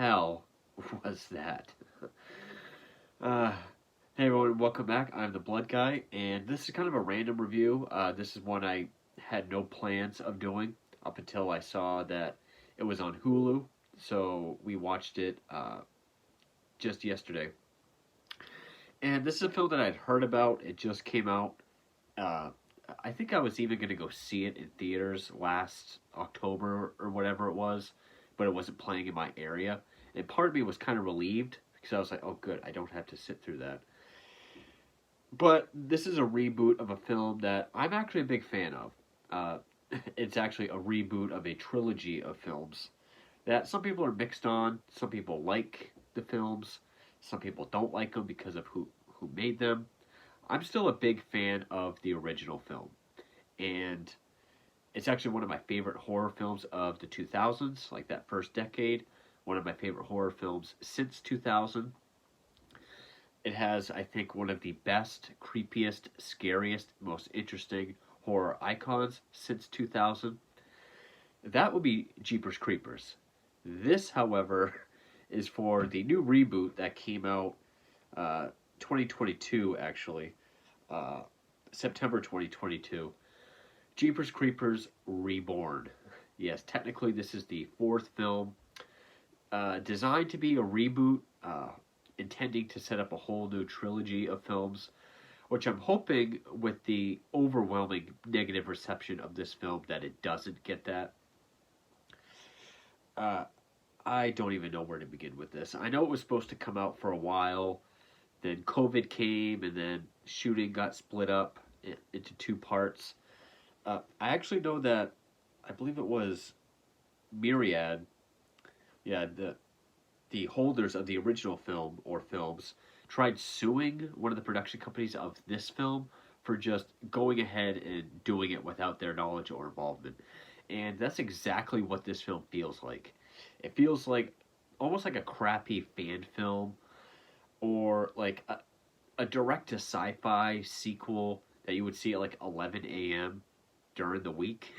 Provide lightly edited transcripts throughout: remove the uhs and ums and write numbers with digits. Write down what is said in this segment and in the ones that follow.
hell was that? Uh, hey everyone, welcome back. I'm the Blood Guy, and this is kind of a random review. This is one I had no plans of doing up until I saw that it was on Hulu, so we watched it just yesterday. And this is a film that I'd heard about. It just came out. Uh, I think I was even going to go see it in theaters last October or whatever it was, but it wasn't playing in my area. And part of me was kind of relieved because I was like, oh, good, I don't have to sit through that. But this is a reboot of a film that I'm actually a big fan of. Uh, it's actually a reboot of a trilogy of films that some people are mixed on. Some people like the films, some people don't like them because of who made them. I'm still a big fan of the original film, and it's actually one of my favorite horror films of the 2000s, like that first decade. One of my favorite horror films since 2000. It has, I think, one of the best, creepiest, scariest, most interesting horror icons since 2000. That would be Jeepers Creepers. This, however, is for the new reboot that came out 2022, actually. Uh, September 2022. Jeepers Creepers Reborn. Yes, technically this is the fourth film, designed to be a reboot, intending to set up a whole new trilogy of films, which I'm hoping with the overwhelming negative reception of this film that it doesn't get that. Uh, I don't even know where to begin with this. I know it was supposed to come out for a while, then COVID came, and then shooting got split up into two parts. I actually know that I believe it was Myriad, yeah, the holders of the original film or films tried suing one of the production companies of this film for just going ahead and doing it without their knowledge or involvement. And that's exactly what this film feels like. It feels like almost like a crappy fan film or like a direct to sci-fi sequel that you would see at like 11 a.m. during the week.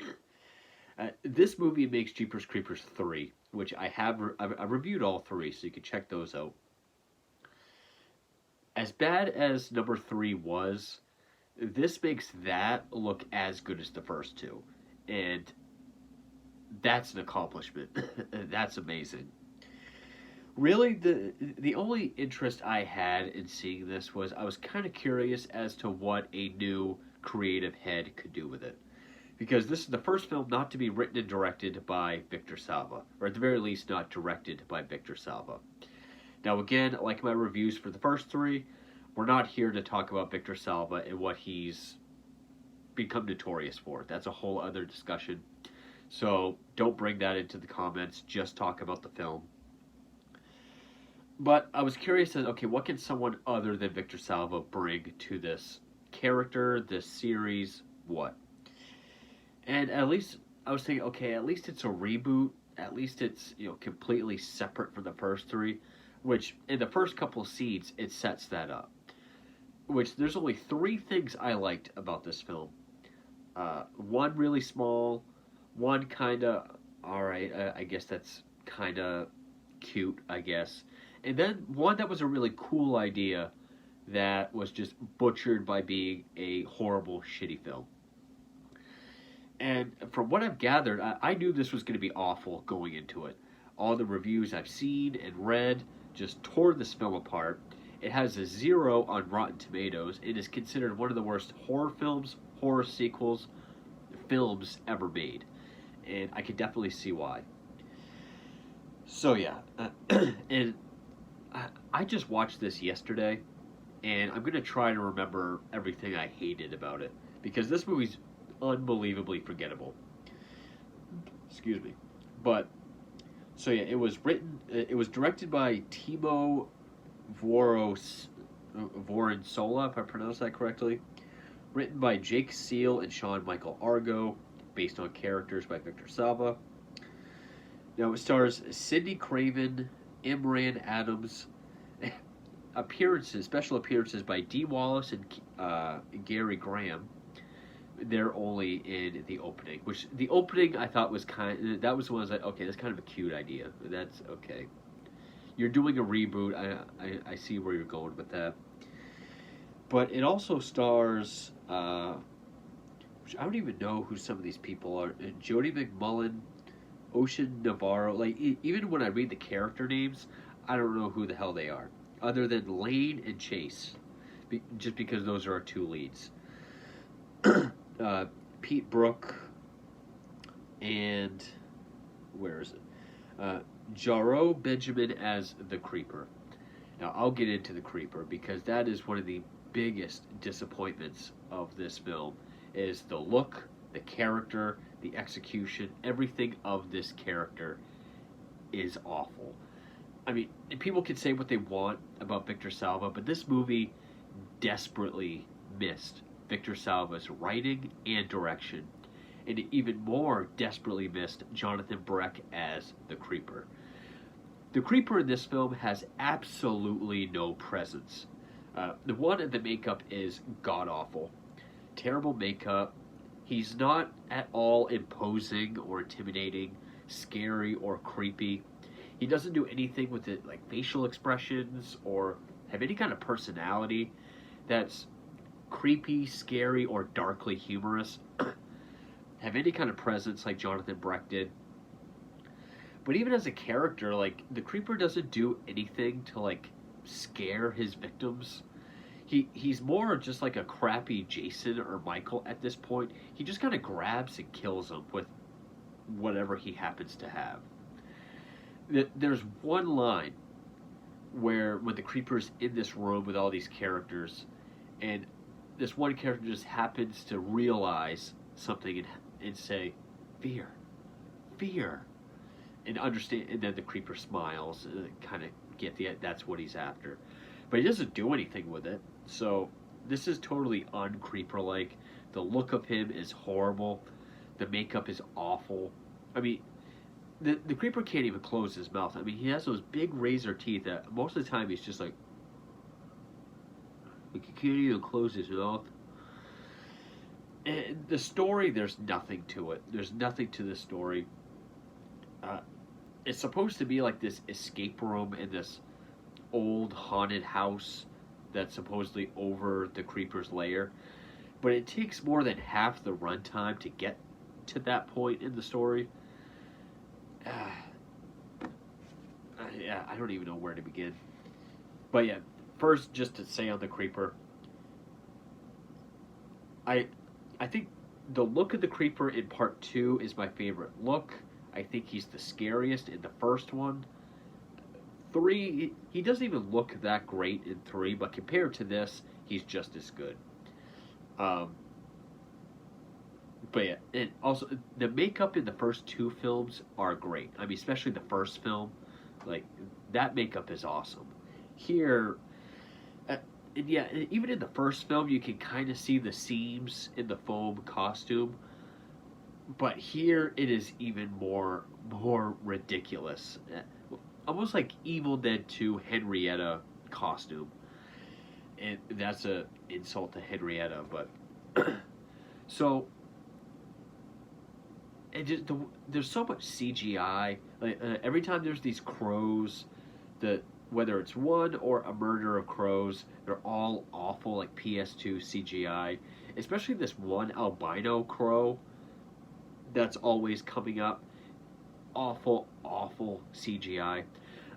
This movie makes Jeepers Creepers 3, which I've reviewed all three, so you can check those out. As bad as number 3 was, this makes that look as good as the first two. And that's an accomplishment. That's amazing. Really, the only interest I had in seeing this was I was kind of curious as to what a new creative head could do with it. Because this is the first film not to be written and directed by Victor Salva, or at the very least not directed by Victor Salva. Now again, like my reviews for the first three, we're not here to talk about Victor Salva and what he's become notorious for. That's a whole other discussion. So don't bring that into the comments, just talk about the film. But I was curious as, okay, what can someone other than Victor Salva bring to this character, this series, what? And at least I was thinking, okay, at least it's a reboot. At least it's, completely separate from the first three, which in the first couple of scenes it sets that up. Which there's only three things I liked about this film. One really small, one kind of all right. I guess that's kind of cute, I guess, and then one that was a really cool idea that was just butchered by being a horrible, shitty film. And from what I've gathered, I knew this was going to be awful going into it. All the reviews I've seen and read just tore this film apart. It has a 0 on Rotten Tomatoes. It is considered one of the worst horror films, horror sequels, films ever made. And I can definitely see why. So yeah, and I just watched this yesterday, and I'm going to try to remember everything I hated about it. Because this movie's unbelievably forgettable. Excuse me. But, so yeah, it was directed by Timo Voronsola, if I pronounced that correctly. Written by Jake Seal and Sean Michael Argo, based on characters by Victor Salva. Now it stars Cindy Craven, Imran Adams, special appearances by Dee Wallace and Gary Graham. They're only in the opening, which the opening I thought was that was the one I was like, okay, that's kind of a cute idea. That's okay. you're doing a reboot. I see where you're going with that. But it also stars. Which I don't even know who some of these people are. Jody McMullen, Ocean Navarro. Like even when I read the character names, I don't know who the hell they are, other than Lane and Chase, just because those are our two leads. Pete Brook and where is it? Jaro Benjamin as the Creeper. Now I'll get into the Creeper because that is one of the biggest disappointments of this film. Is the look, the character, the execution, everything of this character is awful. I mean, people can say what they want about Victor Salva, but this movie desperately missed Victor Salva's writing and direction, and it even more desperately missed Jonathan Breck as the Creeper. The Creeper in this film has absolutely no presence. The one in the makeup is god-awful. Terrible makeup. He's not at all imposing or intimidating, scary or creepy. He doesn't do anything with it like facial expressions or have any kind of personality that's creepy, scary, or darkly humorous. Have any kind of presence like Jonathan Breck did. But even as a character, like the Creeper doesn't do anything to like scare his victims. He's more just like a crappy Jason or Michael at this point. He just kind of grabs and kills them with whatever he happens to have. There's one line where when the Creeper's in this room with all these characters, and this one character just happens to realize something and say, "Fear, fear," and understand, and then the Creeper smiles and kind of get that's what he's after. But he doesn't do anything with it. So this is totally un-Creeper-like. The look of him is horrible. The makeup is awful. I mean, the Creeper can't even close his mouth. I mean, he has those big razor teeth that most of the time he's just like he can't even close his mouth. And the story, there's nothing to it. There's nothing to the story. It's supposed to be like this escape room in this old haunted house that's supposedly over the Creeper's lair, but it takes more than half the runtime to get to that point in the story. Yeah, I don't even know where to begin. But yeah, first, just to say on the Creeper, I think the look of the Creeper in part 2 is my favorite look. I think he's the scariest in the first one. 3, he doesn't even look that great in 3, but compared to this, he's just as good. But yeah, and also the makeup in the first 2 films are great. I mean, especially the first film, like that makeup is awesome. Here, and yeah, even in the first film, you can kind of see the seams in the foam costume, but here it is even more ridiculous. Almost like Evil Dead 2 Henrietta costume. And that's a insult to Henrietta, but so there's so much CGI. Like every time there's these crows, whether it's one or a murder of crows, they're all awful, like PS2 CGI. Especially this one albino crow that's always coming up. Awful, awful CGI.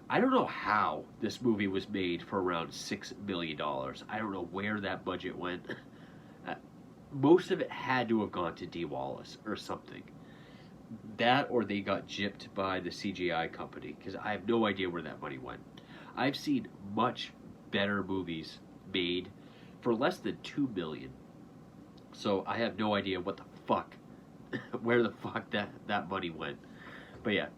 I don't know how this movie was made for around $6 million. I don't know where that budget went. Most of it had to have gone to Dee Wallace or something. That or they got gypped by the CGI company, because I have no idea where that money went. I've seen much better movies made for less than $2 million. So I have no idea what the fuck, where the fuck that money went. But yeah,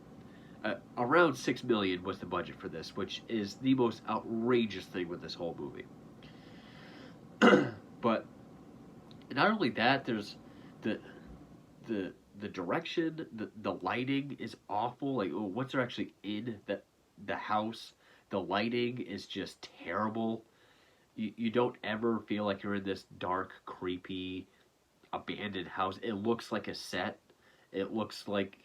around $6 million was the budget for this, which is the most outrageous thing with this whole movie. But not only that, there's the direction, the lighting is awful. Like once they're actually in the house, the lighting is just terrible. You don't ever feel like you're in this dark, creepy, abandoned house. It looks like a set. It looks like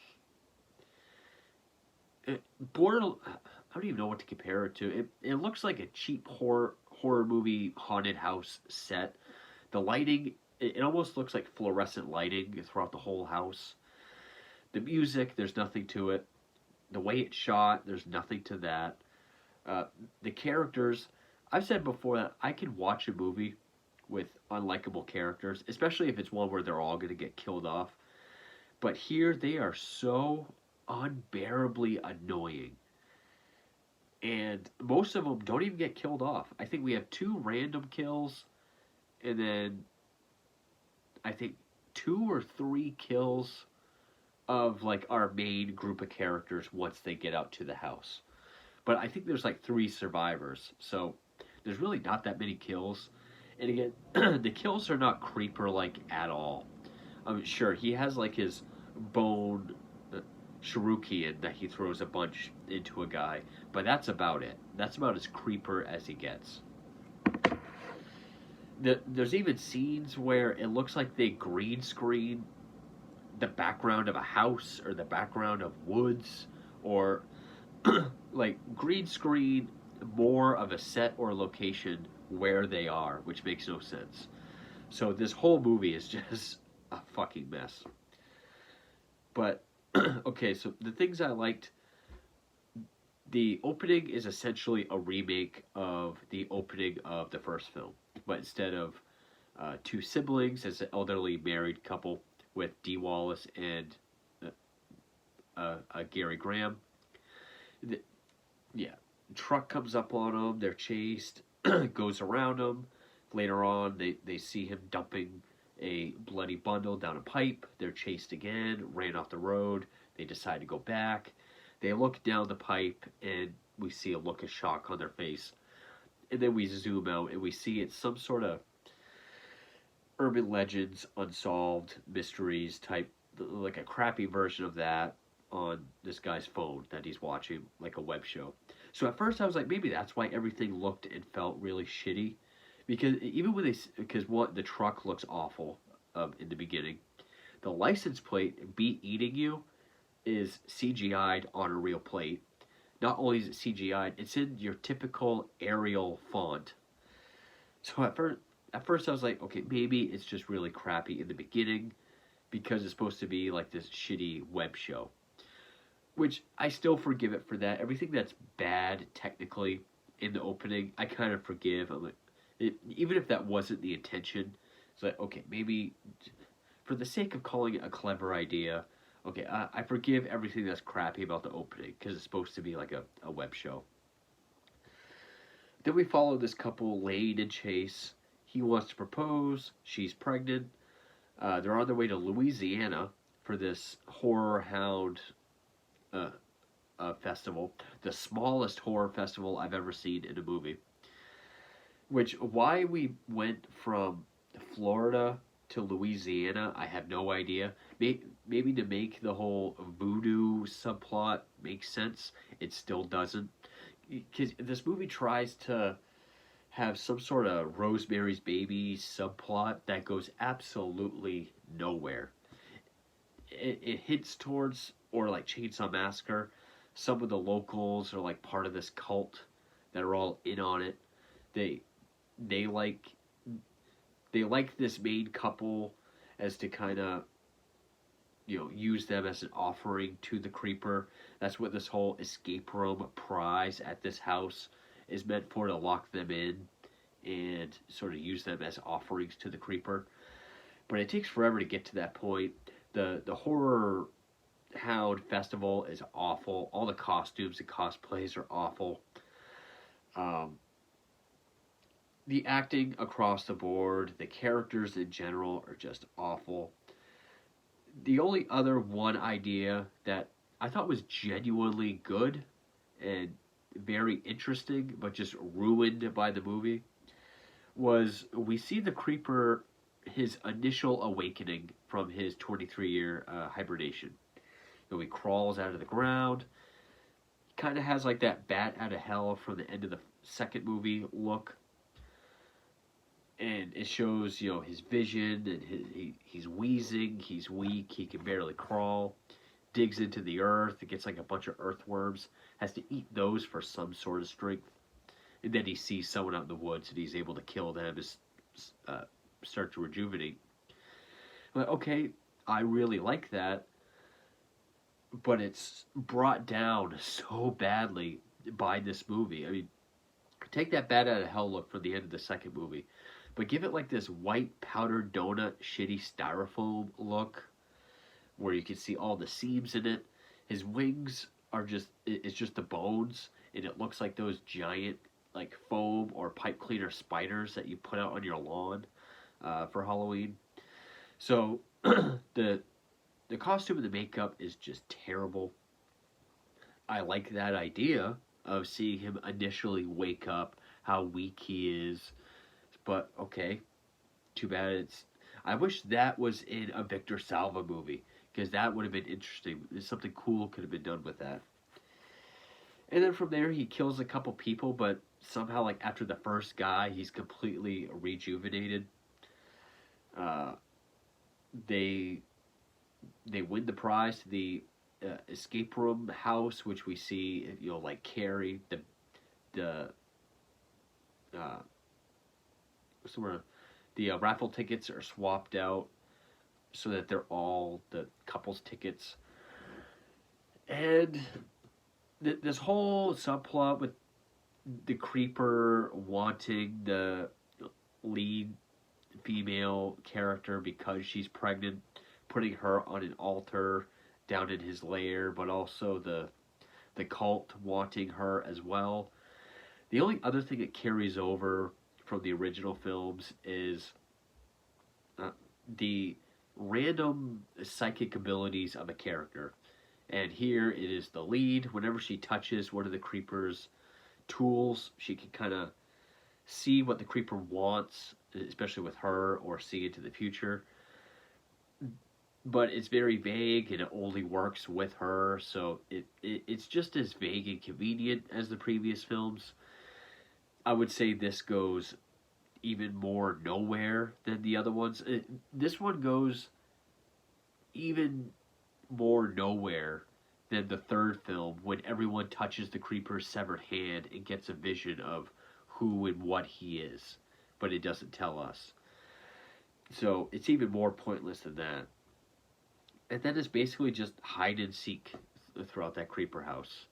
I don't even know what to compare it to. It looks like a cheap horror movie haunted house set. The lighting, it almost looks like fluorescent lighting throughout the whole house. The music, there's nothing to it. The way it's shot, there's nothing to that. Uh, the characters, I've said before that I can watch a movie with unlikable characters, especially if it's one where they're all going to get killed off. But here they are so unbearably annoying. And most of them don't even get killed off. I think we have two random kills, and then I think two or three kills of like our main group of characters once they get out to the house. But I think there's like three survivors, so there's really not that many kills. And again, the kills are not creeper like at all. I mean, sure, he has like his bone shuriken that he throws a bunch into a guy, but that's about it. That's about as creeper as he gets. There's even scenes where it looks like they green screen the background of a house or the background of woods, or like green screen more of a set or location where they are, which makes no sense. So this whole movie is just a fucking mess. But okay, so the things I liked, the opening is essentially a remake of the opening of the first film, but instead of two siblings as an elderly married couple with Dee Wallace and Gary Graham. Yeah, truck comes up on them, they're chased, goes around them. Later on, they see him dumping a bloody bundle down a pipe. They're chased again, ran off the road. They decide to go back. They look down the pipe, and we see a look of shock on their face. And then we zoom out, and we see it's some sort of urban legends, unsolved mysteries type, like a crappy version of that on this guy's phone that he's watching, like a web show. So at first I was like, maybe that's why everything looked and felt really shitty, because even when because what, the truck looks awful in the beginning. The license plate, "Be Eating You," is CGI'd on a real plate. Not only is it CGI'd, it's in your typical Arial font. So at first I was like, okay, maybe it's just really crappy in the beginning because it's supposed to be like this shitty web show. Which I still forgive it for that. Everything that's bad technically in the opening, I kind of forgive. I'm like, even if that wasn't the intention, it's like, okay, maybe for the sake of calling it a clever idea, okay, I forgive everything that's crappy about the opening because it's supposed to be like a web show. Then we follow this couple, Lane and Chase. He wants to propose. She's pregnant. They're on their way to Louisiana for this horror hound festival, the smallest horror festival I've ever seen in a movie. Which, why we went from Florida to Louisiana, I have no idea. Maybe to make the whole voodoo subplot make sense, it still doesn't. Because this movie tries to have some sort of Rosemary's Baby subplot that goes absolutely nowhere. It hints towards, or like Chainsaw Massacre, some of the locals are like part of this cult that are all in on it. They like this main couple as to kind of, you know, use them as an offering to the creeper. That's what this whole escape room prize at this house is meant for, to lock them in and sort of use them as offerings to the creeper. But it takes forever to get to that point. The horror hound festival is awful. All the costumes and cosplays are awful. The acting across the board, the characters in general are just awful. The only other one idea that I thought was genuinely good and very interesting, but just ruined by the movie, was we see the creeper, his initial awakening from his 23-year hibernation. You know, he crawls out of the ground, kind of has like that bat out of hell from the end of the second movie look. And it shows, his vision, and he's wheezing, he's weak, he can barely crawl. digs into the earth. It gets like a bunch of earthworms. Has to eat those for some sort of strength. And then he sees someone out in the woods and he's able to kill them to start to rejuvenate. But okay, I really like that, but it's brought down so badly by this movie. I mean, take that bat out of hell look from the end of the second movie, but give it like this white powdered donut, shitty styrofoam look, where you can see all the seams in it. His wings are it's just the bones, and it looks like those giant like foam or pipe cleaner spiders that you put out on your lawn for Halloween. So the costume and the makeup is just terrible. I like that idea of seeing him initially wake up, how weak he is, but okay, too bad it's. I wish that was in a Victor Salva movie, because that would have been interesting. Something cool could have been done with that. And then from there, he kills a couple people, but somehow, like after the first guy, he's completely rejuvenated. They win the prize to the escape room house, which we see, like Carrie, the somewhere the raffle tickets are swapped out so that they're all the couple's tickets, and this whole subplot with the creeper wanting the lead female character because she's pregnant, putting her on an altar down in his lair, but also the cult wanting her as well. The only other thing that carries over from the original films is the random psychic abilities of a character. And here it is the lead. Whenever she touches one of the creeper's tools, she can kind of see what the creeper wants, especially with her, or see into the future. But it's very vague, and it only works with her, so it's just as vague and convenient as the previous films. I would say this goes even more nowhere than the other ones. This one goes even more nowhere than the third film, when everyone touches the creeper's severed hand and gets a vision of who and what he is, but it doesn't tell us. So it's even more pointless than that. And then it's basically just hide and seek throughout that creeper house.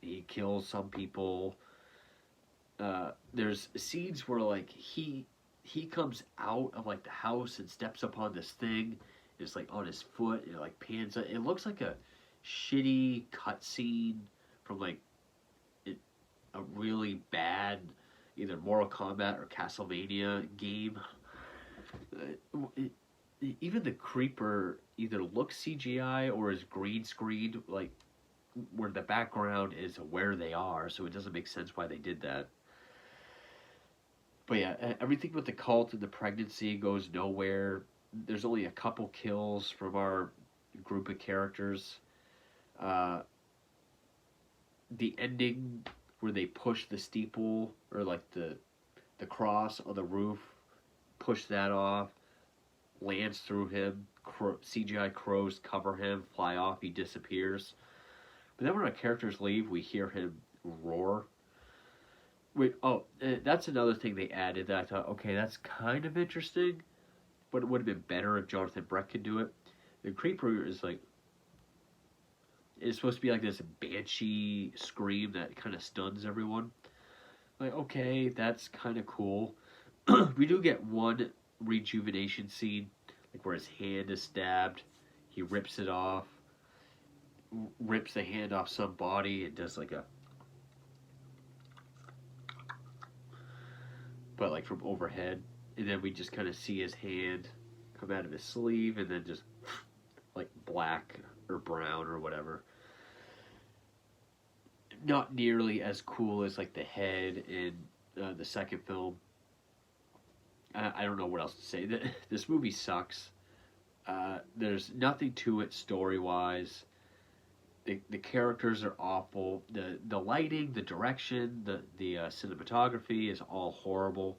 He kills some people. There's scenes where like he comes out of like the house and steps up on this thing. It's like on his foot, and it like pans up. It looks like a shitty cutscene from like a really bad either Mortal Kombat or Castlevania game. Even the creeper either looks CGI or is green screened, like where the background is where they are, so it doesn't make sense why they did that. But yeah, everything with the cult and the pregnancy goes nowhere. There's only a couple kills from our group of characters. The ending where they push the steeple, or like the cross on the roof, push that off, lands through him, CGI crows cover him, fly off, he disappears. But then when our characters leave, we hear him roar. That's another thing they added that I thought, okay, that's kind of interesting, but it would have been better if Jonathan Brett could do it. The creeper is like, it's supposed to be like this banshee scream that kind of stuns everyone. Like, okay, that's kind of cool. We do get one rejuvenation scene, like where his hand is stabbed, he rips it off, rips the hand off some body, and does like a, but like from overhead, and then we just kind of see his hand come out of his sleeve, and then just like black or brown or whatever. Not nearly as cool as like the head in the second film. I don't know what else to say. This movie sucks. There's nothing to it story-wise. The characters are awful. The lighting, the direction, the cinematography is all horrible.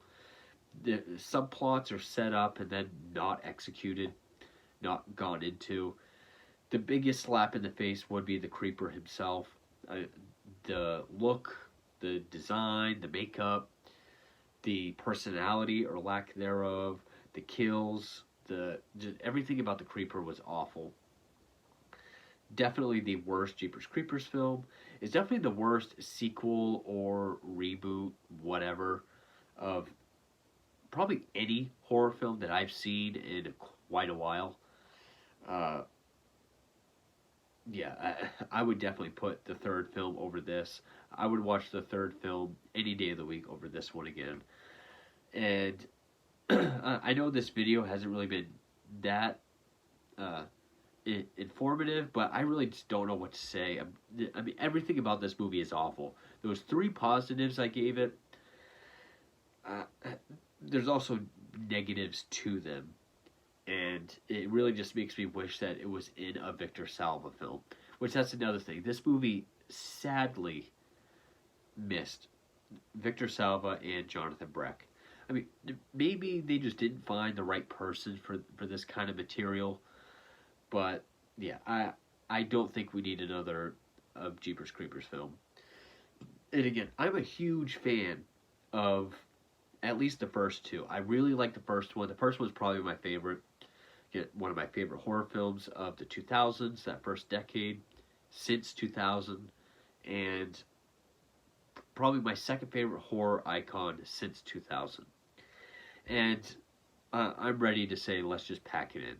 The subplots are set up and then not executed, not gone into. The biggest slap in the face would be the creeper himself. The look, the design, the makeup, the personality or lack thereof, the kills, just everything about the creeper was awful. Definitely the worst Jeepers Creepers film. It's definitely the worst sequel or reboot, whatever, of probably any horror film that I've seen in quite a while. Uh, yeah, I would definitely put the third film over this. I would watch the third film any day of the week over this one again. And I know this video hasn't really been that uh, informative, but I really just don't know what to say. I mean, everything about this movie is awful. Those three positives I gave it, uh, there's also negatives to them. And it really just makes me wish that it was in a Victor Salva film. Which, that's another thing. This movie sadly missed Victor Salva and Jonathan Breck. I mean, maybe they just didn't find the right person for this kind of material. But, yeah, I don't think we need another of Jeepers Creepers film. And again, I'm a huge fan of at least the first two. I really like the first one. The first one was probably my favorite. One of my favorite horror films of the 2000s, that first decade, since 2000, and probably my second favorite horror icon since 2000. And I'm ready to say, let's just pack it in,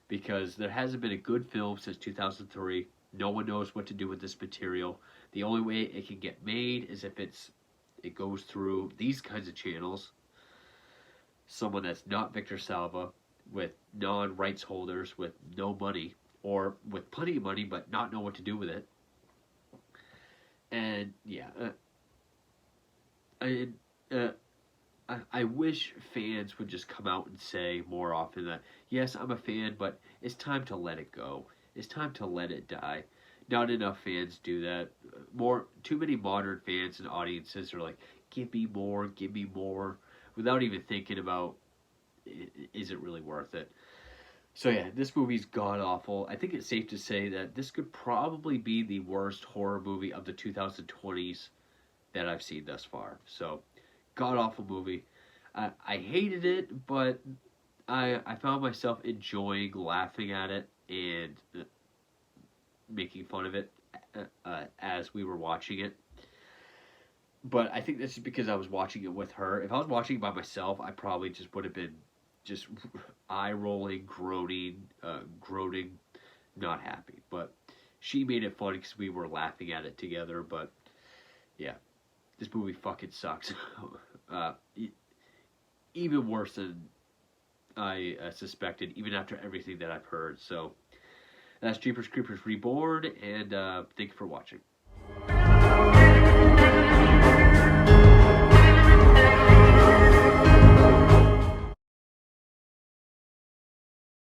because there hasn't been a good film since 2003. No one knows what to do with this material. The only way it can get made is if it goes through these kinds of channels. Someone that's not Victor Salva, with non-rights holders, with no money, or with plenty of money but not know what to do with it. And yeah, I wish fans would just come out and say more often that, yes, I'm a fan, but it's time to let it go. It's time to let it die. Not enough fans do that. Too many modern fans and audiences are like, give me more, without even thinking about, is it really worth it? So yeah, this movie's god awful. I think it's safe to say that this could probably be the worst horror movie of the 2020s that I've seen thus far. So, god awful movie. I hated it, but I found myself enjoying laughing at it and making fun of it as we were watching it. But I think this is because I was watching it with her. If I was watching it by myself, I probably just would have been just eye rolling, groaning, not happy. But she made it funny because we were laughing at it together. But yeah, this movie fucking sucks. Even worse than I suspected, even after everything that I've heard. So that's Jeepers Creepers Reborn, and thank you for watching.